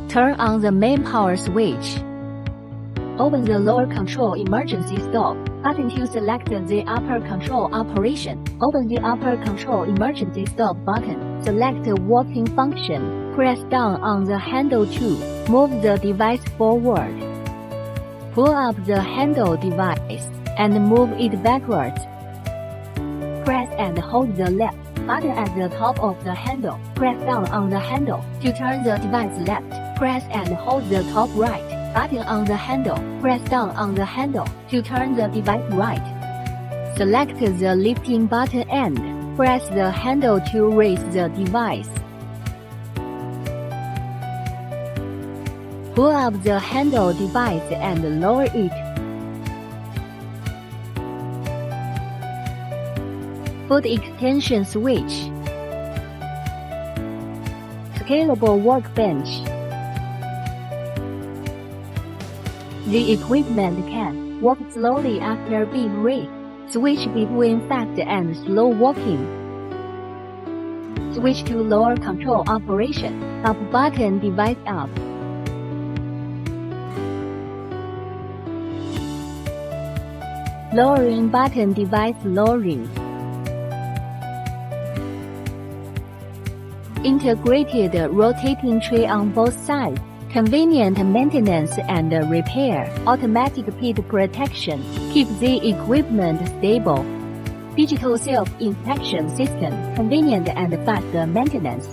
Turn on the main power switch. Open the lower control emergency stop button to select the upper control operation. Open the upper control emergency stop button. Select working function. Press down on the handle to move the device forward. Pull up the handle device and move it backwards. Press and hold the left button at the top of the handle. Press down on the handle to turn the device left. Press and hold the top right button on the handle. Press down on the handle to turn the device right. Select the lifting button and press the handle to raise the device. Pull up the handle device and lower it. Foot extension switch. Scalable workbench. The equipment can walk slowly after being raised. Switch between fast and slow walking. Switch to lower control operation. Up button device up. Lowering button device lowering. Integrated rotating tray on both sides. Convenient maintenance and repair. Automatic pit protection. Keep the equipment stable. Digital self-inspection system. Convenient and fast maintenance.